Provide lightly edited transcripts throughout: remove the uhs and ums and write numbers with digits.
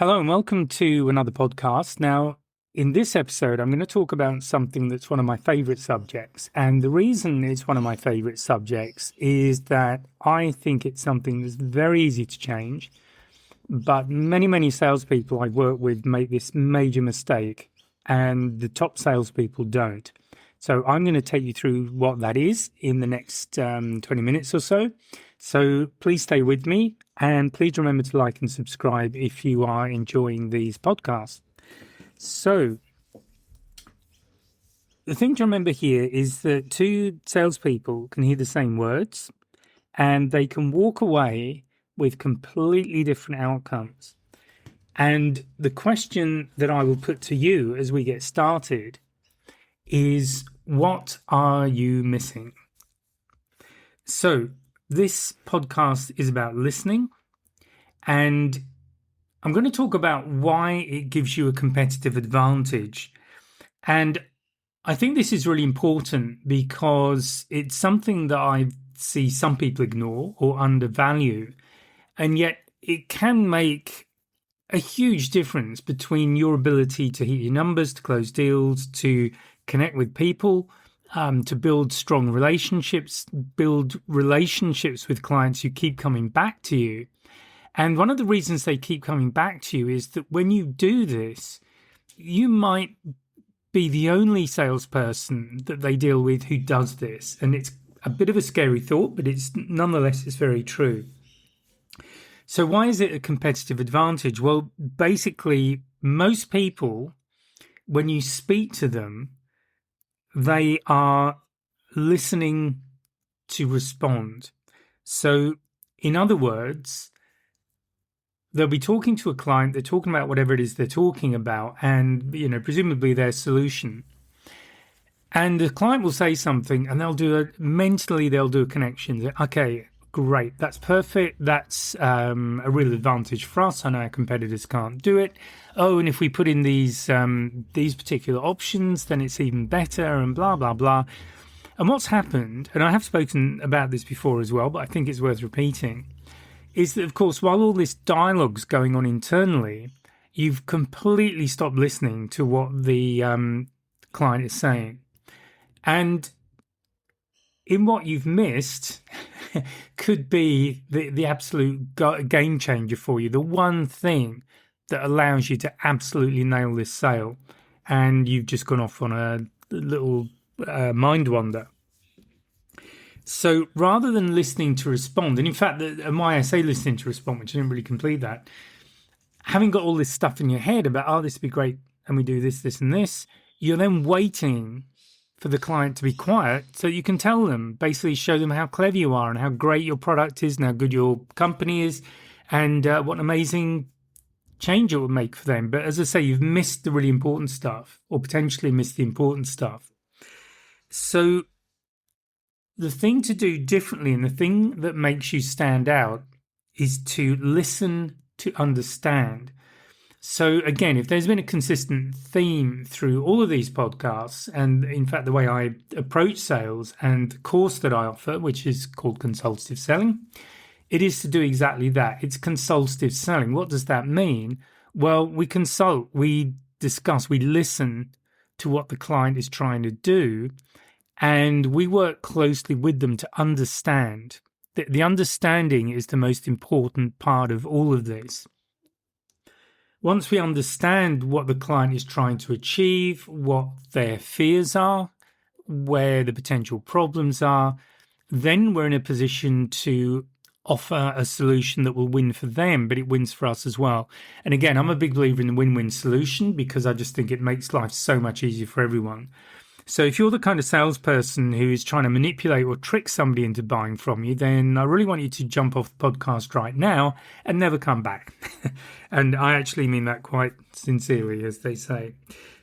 Hello and welcome to another podcast. Now, in this episode, I'm going to talk about something that's one of my favorite subjects. And the reason it's one of my favorite subjects is that I think it's something that's very easy to change. But many salespeople I work with make this major mistake, and the top salespeople don't. So I'm going to take you through what that is in the next 20 minutes or so. So please stay with me, and please remember to like and subscribe if you are enjoying these podcasts. So the thing to remember here is that two salespeople can hear the same words, and they can walk away with completely different outcomes. And the question that I will put to you as we get started is, what are you missing? So this podcast is about listening, and I'm going to talk about why it gives you a competitive advantage. And I think this is really important because it's something that I see some people ignore or undervalue, and yet it can make a huge difference between your ability to hit your numbers, to close deals, to connect with people, to build strong relationships, build relationships with clients who keep coming back to you. And one of the reasons they keep coming back to you is that when you do this, you might be the only salesperson that they deal with who does this. And it's a bit of a scary thought, but nonetheless, it's very true. So why is it a competitive advantage? Well, basically, most people, when you speak to them, they are listening to respond. So in other words, they'll be talking to a client, they're talking about whatever it is they're talking about, and, presumably their solution. And the client will say something, and they'll do a connection. Okay, great, that's perfect. That's a real advantage for us. I know our competitors can't do it. Oh, and if we put in these particular options, then it's even better, and blah, blah, blah. And what's happened, and I have spoken about this before as well, but I think it's worth repeating, is that, of course, while all this dialogue's going on internally, you've completely stopped listening to what the client is saying. And in what you've missed could be the absolute game changer for you, the one thing that allows you to absolutely nail this sale, and you've just gone off on a little mind wander. So rather than listening to respond, and in fact, why I say listening to respond, which I didn't really complete that, having got all this stuff in your head about, this would be great, and we do this, and this, you're then waiting for the client to be quiet so you can tell them, basically show them how clever you are and how great your product is and how good your company is and what an amazing change it will make for them. But as I say, you've missed the really important stuff, or potentially missed the important stuff. So the thing to do differently, and the thing that makes you stand out, is to listen to understand. So again, if there's been a consistent theme through all of these podcasts, and in fact the way I approach sales and the course that I offer, which is called Consultative Selling, it is to do exactly that. It's consultative selling. What does that mean? Well, we consult, we discuss, we listen to what the client is trying to do, and we work closely with them to understand. The understanding is the most important part of all of this. Once we understand what the client is trying to achieve, what their fears are, where the potential problems are, then we're in a position to offer a solution that will win for them, but it wins for us as well. And again, I'm a big believer in the win-win solution because I just think it makes life so much easier for everyone. So if you're the kind of salesperson who is trying to manipulate or trick somebody into buying from you, then I really want you to jump off the podcast right now and never come back. And I actually mean that quite sincerely, as they say.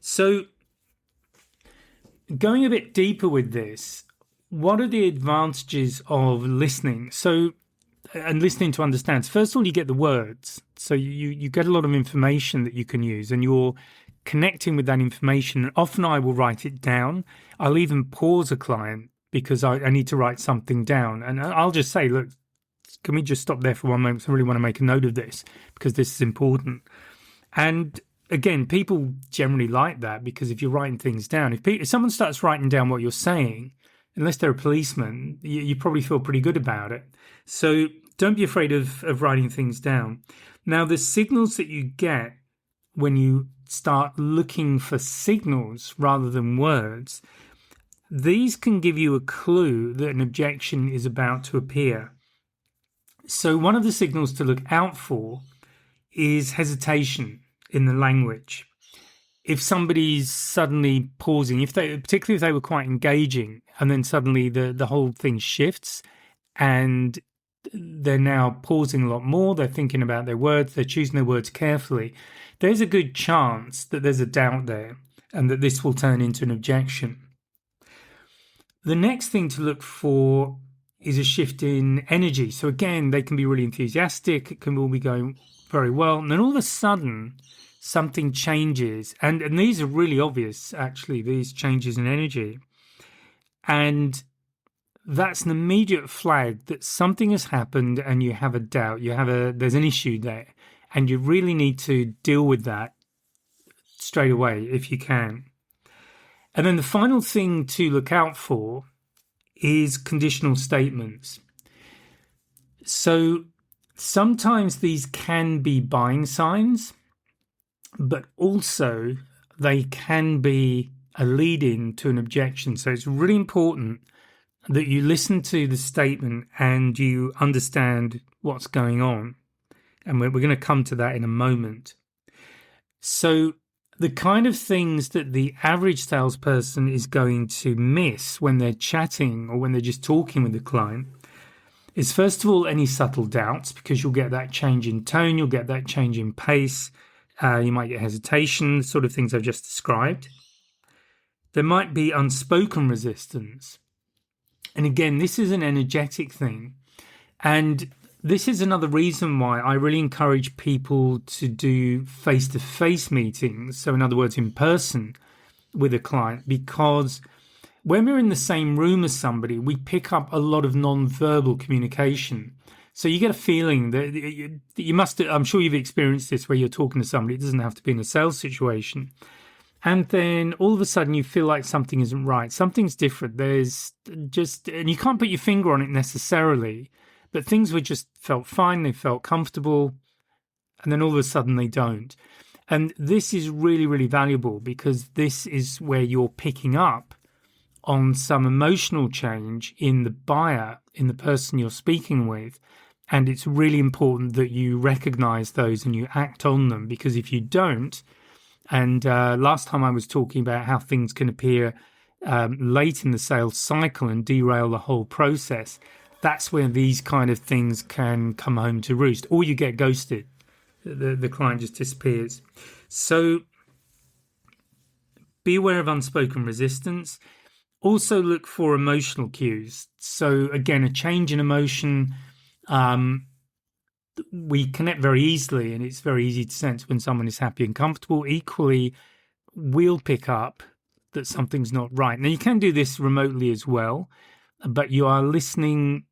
So going a bit deeper with this, what are the advantages of listening? And listening to understand. First of all, you get the words. So you get a lot of information that you can use, and you're connecting with that information. And often I will write it down. I'll even pause a client because I need to write something down. And I'll just say, look, can we just stop there for one moment? I really want to make a note of this because this is important. And again, people generally like that because if you're writing things down, if someone starts writing down what you're saying, unless they're a policeman, you probably feel pretty good about it. So don't be afraid of writing things down. Now, the signals that you get when you start looking for signals rather than words, these can give you a clue that an objection is about to appear. So one of the signals to look out for is hesitation in the language. If somebody's suddenly pausing, particularly if they were quite engaging, and then suddenly the whole thing shifts and they're now pausing a lot more, they're thinking about their words, they're choosing their words carefully, there's a good chance that there's a doubt there and that this will turn into an objection. The next thing to look for is a shift in energy. So again, they can be really enthusiastic, it can all be going very well, and then all of a sudden something changes, and these are really obvious, actually, these changes in energy, and that's an immediate flag that something has happened and you have a doubt, there's an issue there, and you really need to deal with that straight away if you can. And then the final thing to look out for is conditional statements. So sometimes these can be buying signs, but also they can be a lead-in to an objection. So it's really important that you listen to the statement and you understand what's going on. And we're going to come to that in a moment. So the kind of things that the average salesperson is going to miss when they're chatting or when they're just talking with the client is, first of all, any subtle doubts, because you'll get that change in tone, you'll get that change in pace, you might get hesitation, the sort of things I've just described. There might be unspoken resistance. And again, this is an energetic thing. And this is another reason why I really encourage people to do face-to-face meetings, so in other words, in person with a client, because when we're in the same room as somebody, we pick up a lot of non-verbal communication. So you get a feeling that you must, I'm sure you've experienced this where you're talking to somebody, it doesn't have to be in a sales situation. And then all of a sudden you feel like something isn't right. Something's different. There's just, and you can't put your finger on it necessarily, but things were just felt fine. They felt comfortable. And then all of a sudden they don't. And this is really, really valuable because this is where you're picking up on some emotional change in the buyer, in the person you're speaking with. And it's really important that you recognize those and you act on them, because if you don't, and last time I was talking about how things can appear late in the sales cycle and derail the whole process, that's where these kind of things can come home to roost, or you get ghosted. The client just disappears. So be aware of unspoken resistance. Also look for emotional cues. So again, a change in emotion, we connect very easily, and it's very easy to sense when someone is happy and comfortable. Equally, we'll pick up that something's not right. Now, you can do this remotely as well, but you are listening.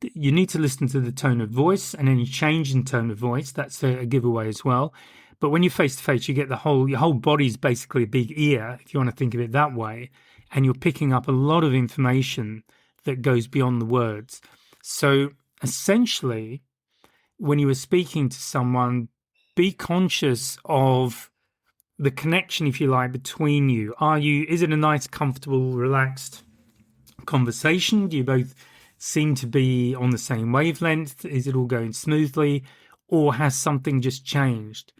You need to listen to the tone of voice, and any change in tone of voice, that's a giveaway as well. But when you're face to face, you get your whole body's basically a big ear, if you want to think of it that way, and you're picking up a lot of information that goes beyond the words. So essentially, when you are speaking to someone, be conscious of the connection, if you like, between you. Is it a nice, comfortable, relaxed conversation? Do you both seem to be on the same wavelength? Is it all going smoothly? Or has something just changed?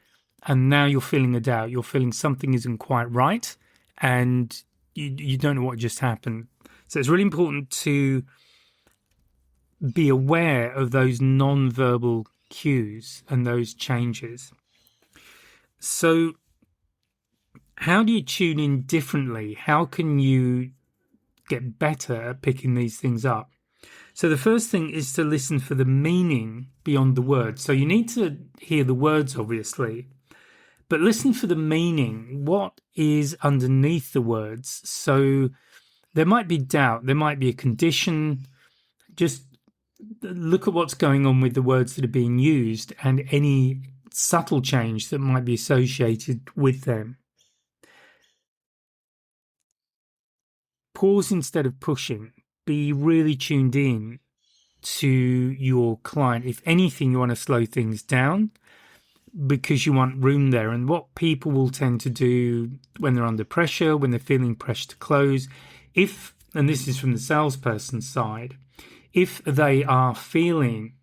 And now you're feeling a doubt. You're feeling something isn't quite right, and you don't know what just happened. So it's really important to be aware of those non-verbal cues and those changes. So how do you tune in differently? How can you get better at picking these things up? So the first thing is to listen for the meaning beyond the words. So you need to hear the words, obviously, but listen for the meaning. What is underneath the words? So there might be doubt, there might be a condition. Just look at what's going on with the words that are being used and any subtle change that might be associated with them. Pause instead of pushing. Be really tuned in to your client. If anything, you want to slow things down because you want room there. And what people will tend to do when they're under pressure, when they're feeling pressure to close, and this is from the salesperson's side, if they are feeling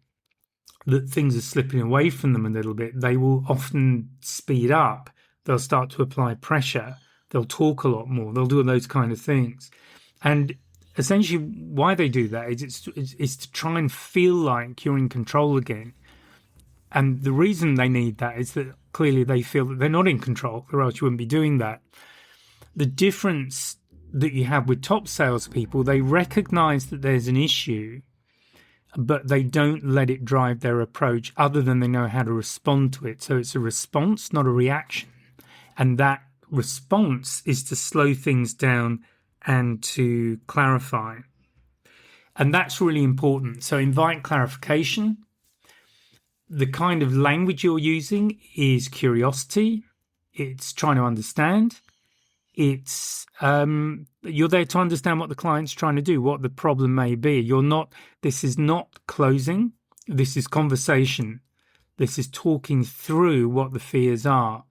that things are slipping away from them a little bit, they will often speed up. They'll start to apply pressure. They'll talk a lot more. They'll do those kind of things. And essentially why they do that is to try and feel like you're in control again. And the reason they need that is that clearly they feel that they're not in control, or else you wouldn't be doing that. The difference that you have with top salespeople, they recognize that there's an issue, but they don't let it drive their approach other than they know how to respond to it. So it's a response, not a reaction. And that response is to slow things down and to clarify. And that's really important. So invite clarification. The kind of language you're using is curiosity. It's trying to understand. It's you're there to understand what the client's trying to do, what the problem may be. This is not closing. This is conversation. This is talking through what the fears are.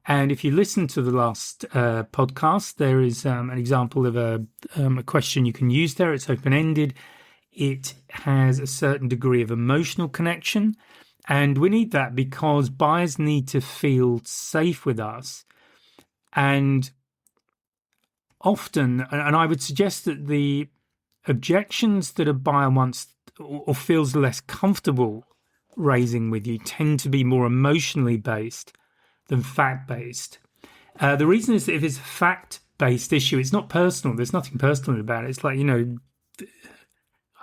And if you listen to the last podcast, there is an example of a question you can use there. It's open-ended. It has a certain degree of emotional connection. And we need that because buyers need to feel safe with us. And often, and I would suggest that the objections that a buyer wants or feels less comfortable raising with you tend to be more emotionally based than fact-based. The reason is that if it's a fact-based issue, it's not personal. There's nothing personal about it. It's like, I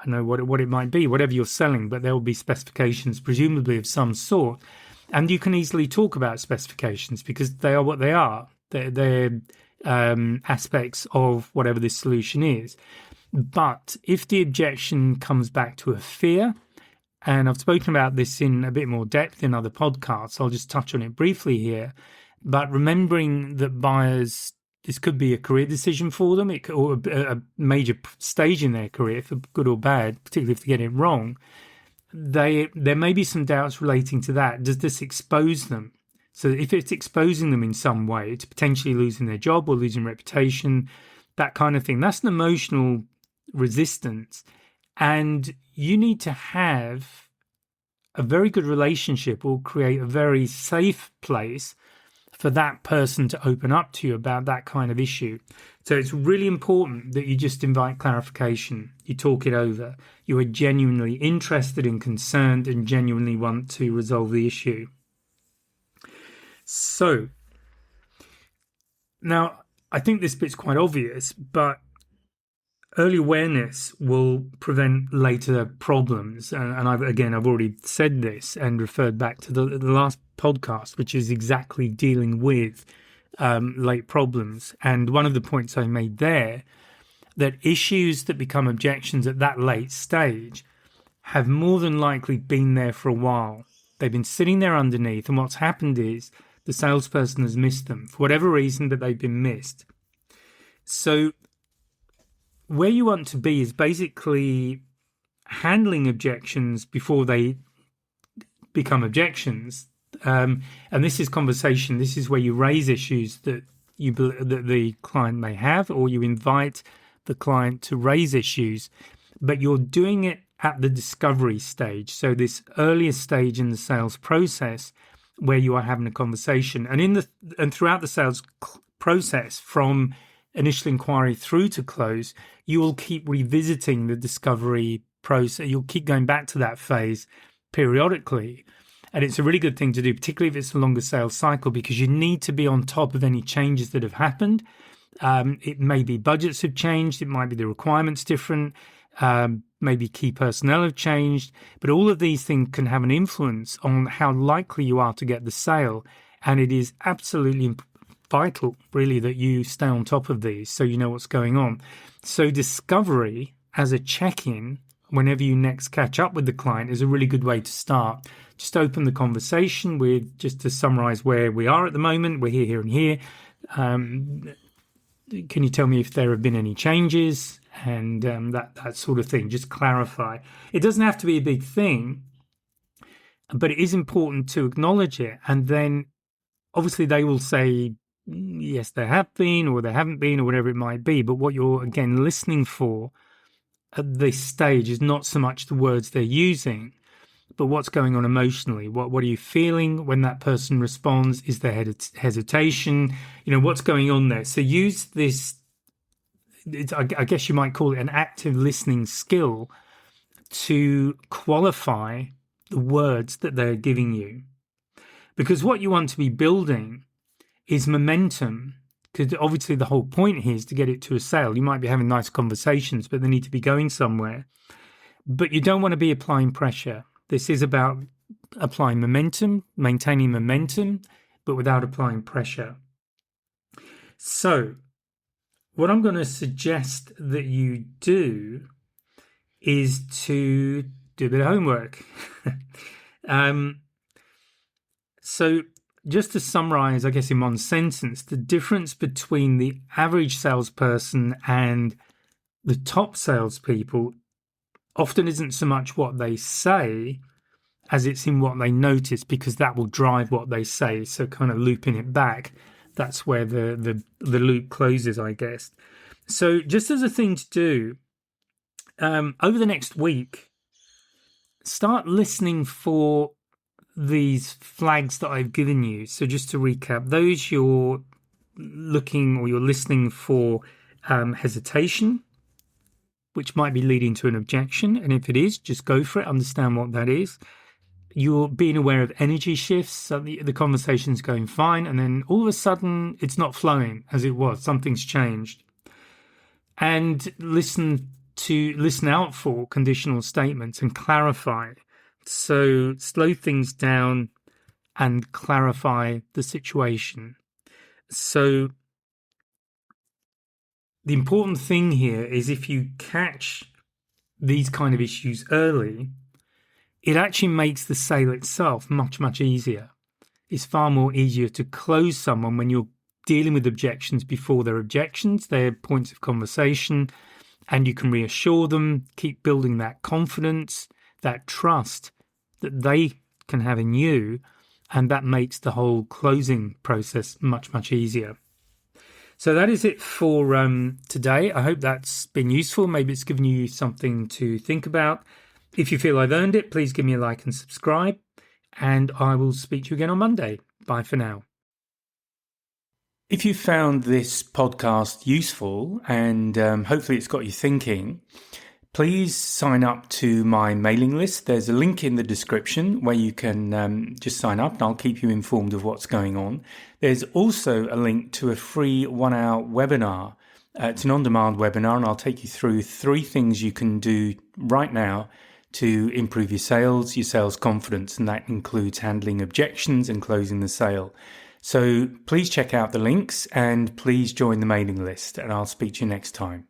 know what it might be, whatever you're selling, but there will be specifications, presumably of some sort. And you can easily talk about specifications because they are what they are. They're aspects of whatever this solution is. But if the objection comes back to a fear, and I've spoken about this in a bit more depth in other podcasts, I'll just touch on it briefly here. But remembering that buyers, this could be a career decision for them, or a major stage in their career, for good or bad, particularly if they get it wrong. There may be some doubts relating to that. Does this expose them? So if it's exposing them in some way to potentially losing their job or losing reputation, that kind of thing, that's an emotional resistance. And you need to have a very good relationship or create a very safe place for that person to open up to you about that kind of issue. So it's really important that you just invite clarification. You talk it over. You are genuinely interested and concerned and genuinely want to resolve the issue. So now I think this bit's quite obvious, but early awareness will prevent later problems. And I've already said this and referred back to the last podcast, which is exactly dealing with late problems. And one of the points I made there, that issues that become objections at that late stage have more than likely been there for a while. They've been sitting there underneath. And what's happened is the salesperson has missed them for whatever reason, that they've been missed. So where you want to be is basically handling objections before they become objections. And this is conversation. This is where you raise issues that that the client may have, or you invite the client to raise issues, but you're doing it at the discovery stage. So this earlier stage in the sales process where you are having a conversation, and throughout the sales process, from initial inquiry through to close, you will keep revisiting the discovery process. You'll keep going back to that phase periodically. And it's a really good thing to do, particularly if it's a longer sales cycle, because you need to be on top of any changes that have happened. It may be budgets have changed. It might be the requirements different. Maybe key personnel have changed. But all of these things can have an influence on how likely you are to get the sale. And it is absolutely vital, really, that you stay on top of these so you know what's going on. So discovery as a check-in whenever you next catch up with the client is a really good way to start. Just open the conversation with, just to summarize where we are at the moment. We're here, here, and here. Can you tell me if there have been any changes? And that sort of thing. Just clarify. It doesn't have to be a big thing, but it is important to acknowledge it. And then obviously they will say, yes, there have been, or there haven't been, or whatever it might be. But what you're, again, listening for at this stage is not so much the words they're using, but what's going on emotionally. What are you feeling when that person responds? Is there hesitation? What's going on there? So use this, I guess you might call it an active listening skill, to qualify the words that they're giving you. Because what you want to be building is momentum. Because obviously the whole point here is to get it to a sale. You might be having nice conversations, but they need to be going somewhere. But you don't want to be applying pressure. This is about applying momentum, maintaining momentum, but without applying pressure. So what I'm going to suggest that you do is to do a bit of homework. So just to summarize, I guess in one sentence, the difference between the average salesperson and the top salespeople often isn't so much what they say as it's in what they notice, because that will drive what they say. So kind of looping it back, that's where the loop closes, I guess. So just as a thing to do, over the next week, start listening for these flags that I've given you. So just to recap, those you're looking or you're listening for hesitation, which might be leading to an objection. And if it is, just go for it, understand what that is. You're being aware of energy shifts. So the conversation's going fine, and then all of a sudden it's not flowing as it was. Something's changed. And listen out for conditional statements and clarify. So slow things down and clarify the situation. So the important thing here is, if you catch these kind of issues early, it actually makes the sale itself much, much easier. It's far more easier to close someone when you're dealing with objections before they're objections, they're points of conversation, and you can reassure them, keep building that confidence, that trust that they can have in you, and that makes the whole closing process much, much easier. So that is it for today. I hope that's been useful. Maybe it's given you something to think about. If you feel I've earned it, please give me a like and subscribe, and I will speak to you again on Monday. Bye for now. If you found this podcast useful, and hopefully it's got you thinking, please sign up to my mailing list. There's a link in the description where you can just sign up, and I'll keep you informed of what's going on. There's also a link to a free 1-hour webinar. It's an on-demand webinar, and I'll take you through 3 things you can do right now to improve your sales confidence, and that includes handling objections and closing the sale. So please check out the links, and please join the mailing list, and I'll speak to you next time.